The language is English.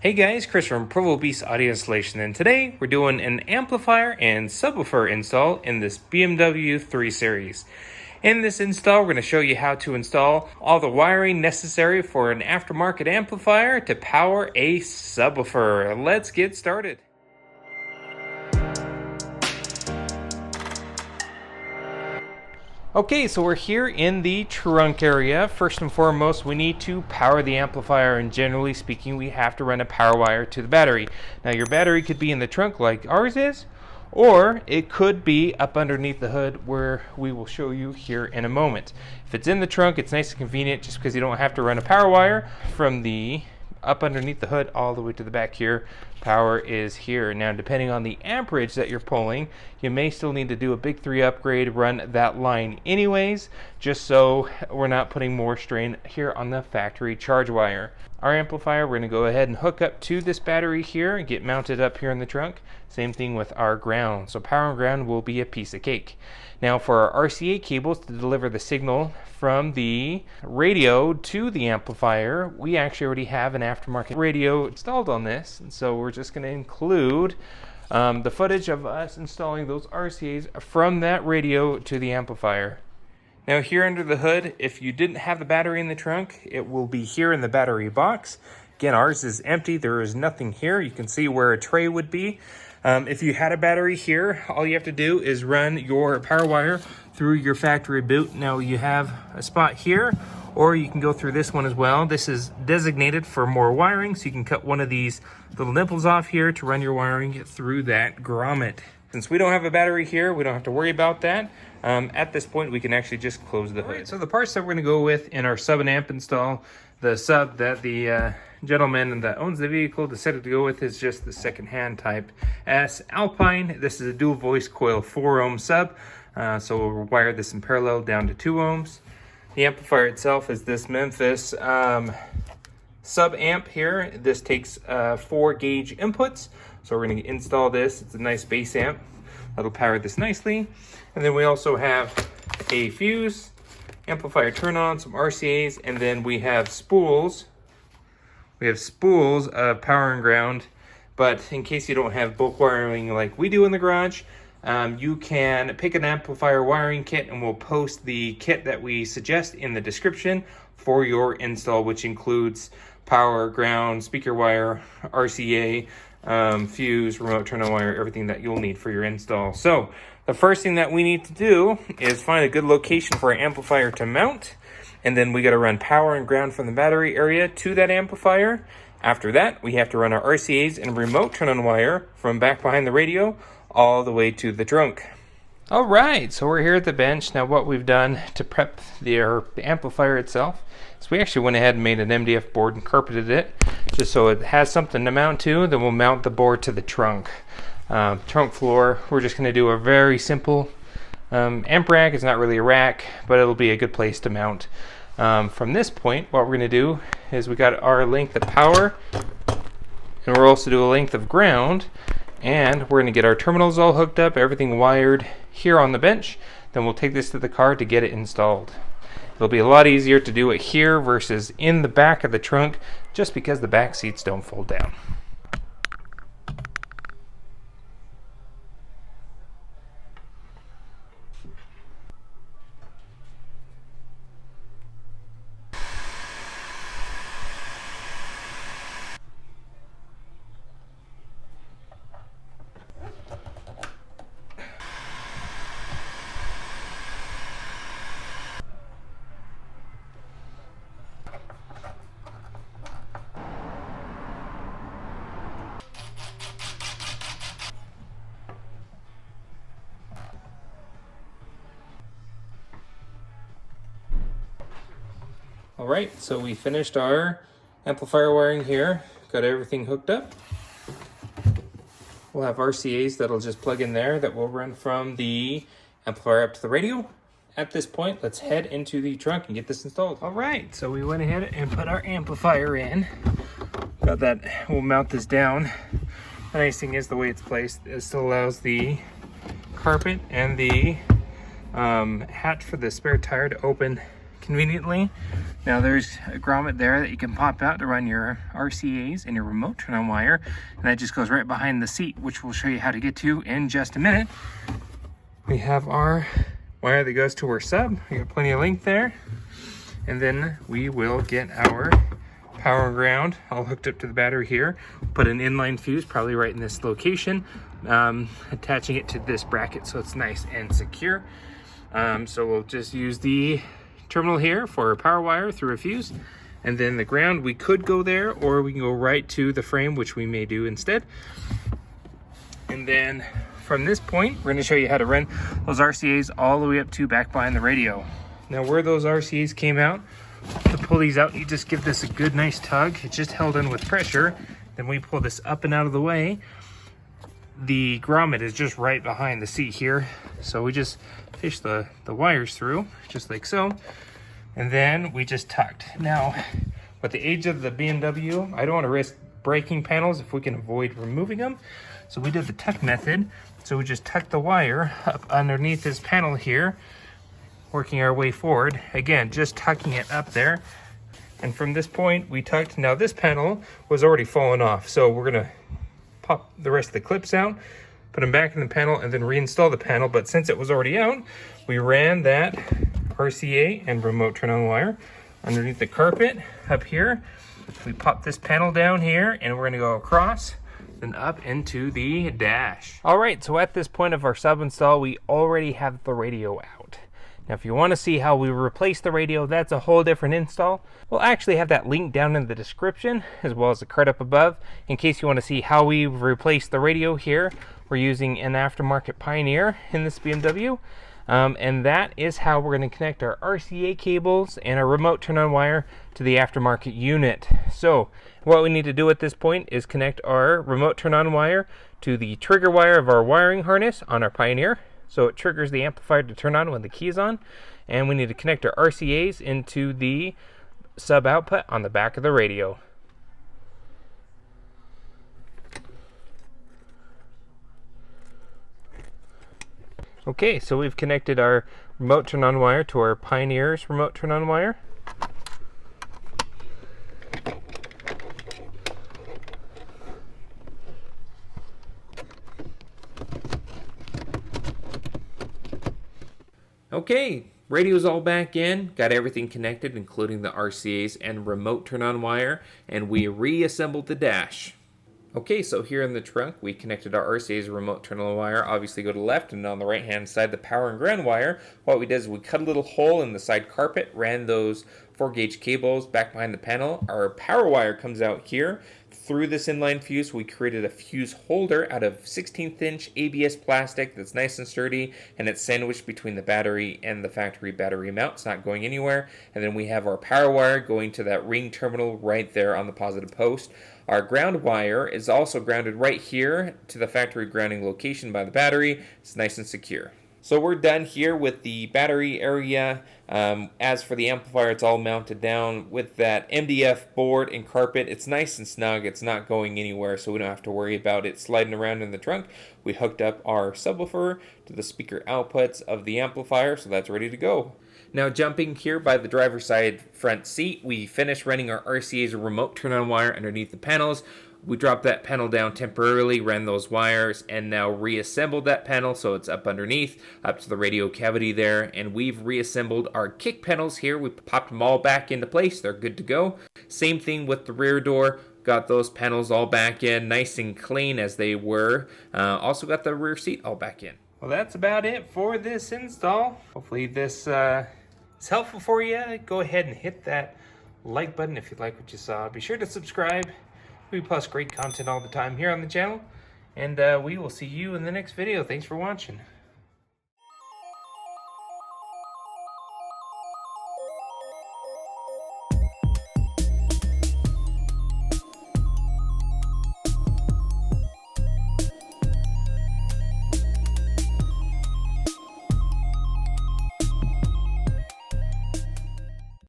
Hey guys, Chris from Provo Beast Audio Installation, and today we're doing an amplifier and subwoofer install in this BMW 3 Series. In this install, we're going to show you how to install all the wiring necessary for an aftermarket amplifier to power a subwoofer. Let's get started. Okay, so we're here in the trunk area. First and foremost, we need to power the amplifier, and generally speaking, we have to run a power wire to the battery. Now, your battery could be in the trunk like ours is, or it could be up underneath the hood where we will show you here in a moment. If it's in the trunk, it's nice and convenient just because you don't have to run a power wire from the up underneath the hood all the way to the back here. Power is here. Now, depending on the amperage that you're pulling, you may still need to do a big 3 upgrade, run that line anyways, just so we're not putting more strain here on the factory charge wire. Our amplifier, we're going to go ahead and hook up to this battery here and get mounted up here in the trunk. Same thing with our ground. So power and ground will be a piece of cake. Now, for our RCA cables to deliver the signal from the radio to the amplifier, we actually already have an aftermarket radio installed on this, and so we're just going to include the footage of us installing those RCAs from that radio to the amplifier. Now, here under the hood, if you didn't have the battery in the trunk, it will be here in the battery box. Again, ours is empty. There is nothing here. You can see where a tray would be. If you had a battery here, all you have to do is run your power wire through your factory boot. Now, you have a spot here, or you can go through this one as well. This is designated for more wiring, so you can cut one of these little nipples off here to run your wiring through that grommet. Since we don't have a battery here, we don't have to worry about that. At this point, we can actually just close the hood. Right, so the parts that we're going to go with in our sub and amp install, the sub that the gentleman that owns the vehicle decided to go with is just the second-hand type S Alpine. This is a dual voice coil 4 ohm sub, so we'll wire this in parallel down to 2 ohms. The amplifier itself is this Memphis sub amp here. This takes 4 gauge inputs, so we're going to install this. It's a nice bass amp that'll power this nicely. And then we also have a fuse, amplifier turn on, some RCAs, and then we have spools. We have spools of power and ground, but in case you don't have bulk wiring like we do in the garage, you can pick an amplifier wiring kit, and we'll post the kit that we suggest in the description for your install, which includes power, ground, speaker wire, RCA, fuse, remote turn on wire, everything that you'll need for your install. So the first thing that we need to do is find a good location for our amplifier to mount, and then we got to run power and ground from the battery area to that amplifier. After that, we have to run our RCAs and remote turn on wire from back behind the radio all the way to the trunk. All right, so we're here at the bench. Now, what we've done to prep the amplifier itself is we actually went ahead and made an MDF board and carpeted it just so it has something to mount to. Then we'll mount the board to the trunk. Trunk floor, we're just going to do a very simple amp rack. It's not really a rack, but it'll be a good place to mount. From this point, what we're going to do is we got our length of power, and we'll also do a length of ground, and we're going to get our terminals all hooked up, everything wired here on the bench. Then we'll take this to the car to get it installed. It'll be a lot easier to do it here versus in the back of the trunk, just because the back seats don't fold down. All right, so we finished our amplifier wiring here, got everything hooked up. We'll have RCAs that'll just plug in there that will run from the amplifier up to the radio. At this point, let's head into the trunk and get this installed. All right, so we went ahead and put our amplifier in. Got that, we'll mount this down. The nice thing is the way it's placed, it still allows the carpet and the hatch for the spare tire to open conveniently. Now there's a grommet there that you can pop out to run your RCAs and your remote turn-on wire, and that just goes right behind the seat, which we'll show you how to get to in just a minute. We have our wire that goes to our sub. We got plenty of length there. And then we will get our power and ground all hooked up to the battery here. Put an inline fuse probably right in this location, attaching it to this bracket so it's nice and secure. So we'll just use the terminal here for a power wire through a fuse, and then the ground, we could go there or we can go right to the frame, which we may do instead. And then from this point, we're going to show you how to run those RCAs all the way up to back behind the radio. Now where those RCAs came out, to pull these out, you just give this a good nice tug. It's just held in with pressure. Then we pull this up and out of the way. The grommet is just right behind the seat here, so we just fish the wires through just like so, and then we just tucked. Now with the age of the BMW, I don't want to risk breaking panels if we can avoid removing them, so we did the tuck method. So we just tucked the wire up underneath this panel here, working our way forward, again just tucking it up there, and from this point we tucked. Now this panel was already fallen off, so we're gonna pop the rest of the clips out, put them back in the panel, and then reinstall the panel. But since it was already out, we ran that RCA and remote turn-on wire underneath the carpet up here. We pop this panel down here, and we're going to go across, then up into the dash. All right, so at this point of our sub install, we already have the radio out. Now, if you want to see how we replace the radio, that's a whole different install. We'll actually have that link down in the description, as well as the card up above, in case you want to see how we replace the radio here. We're using an Aftermarket Pioneer in this BMW, and that is how we're going to connect our RCA cables and our remote turn-on wire to the Aftermarket unit. So what we need to do at this point is connect our remote turn-on wire to the trigger wire of our wiring harness on our Pioneer, so it triggers the amplifier to turn on when the key is on. And we need to connect our RCAs into the sub output on the back of the radio. Okay, so we've connected our remote turn-on wire to our Pioneer's remote turn-on wire. Okay, radio's all back in, got everything connected, including the RCAs and remote turn-on wire, and we reassembled the dash. Okay, so here in the trunk, we connected our RCA's remote turn-on wire. Obviously go to the left, and on the right-hand side, the power and ground wire. What we did is we cut a little hole in the side carpet, ran those 4-gauge cables back behind the panel. Our power wire comes out here. Through this inline fuse, we created a fuse holder out of 16th inch ABS plastic that's nice and sturdy, and it's sandwiched between the battery and the factory battery mount. It's not going anywhere. And then we have our power wire going to that ring terminal right there on the positive post. Our ground wire is also grounded right here to the factory grounding location by the battery. It's nice and secure. So we're done here with the battery area. As for the amplifier, it's all mounted down with that MDF board and carpet. It's nice and snug. It's not going anywhere, so we don't have to worry about it sliding around in the trunk. We hooked up our subwoofer to the speaker outputs of the amplifier, so that's ready to go. Now jumping here by the driver's side front seat, we finished running our RCA's remote turn-on wire underneath the panels. We dropped that panel down temporarily, ran those wires, and now reassembled that panel so it's up underneath, up to the radio cavity there. And we've reassembled our kick panels here. We popped them all back into place. They're good to go. Same thing with the rear door. Got those panels all back in, nice and clean as they were. Also got the rear seat all back in. Well, that's about it for this install. Hopefully this is helpful for you. Go ahead and hit that like button if you like what you saw. Be sure to subscribe. We post great content all the time here on the channel, and we will see you in the next video. Thanks for watching.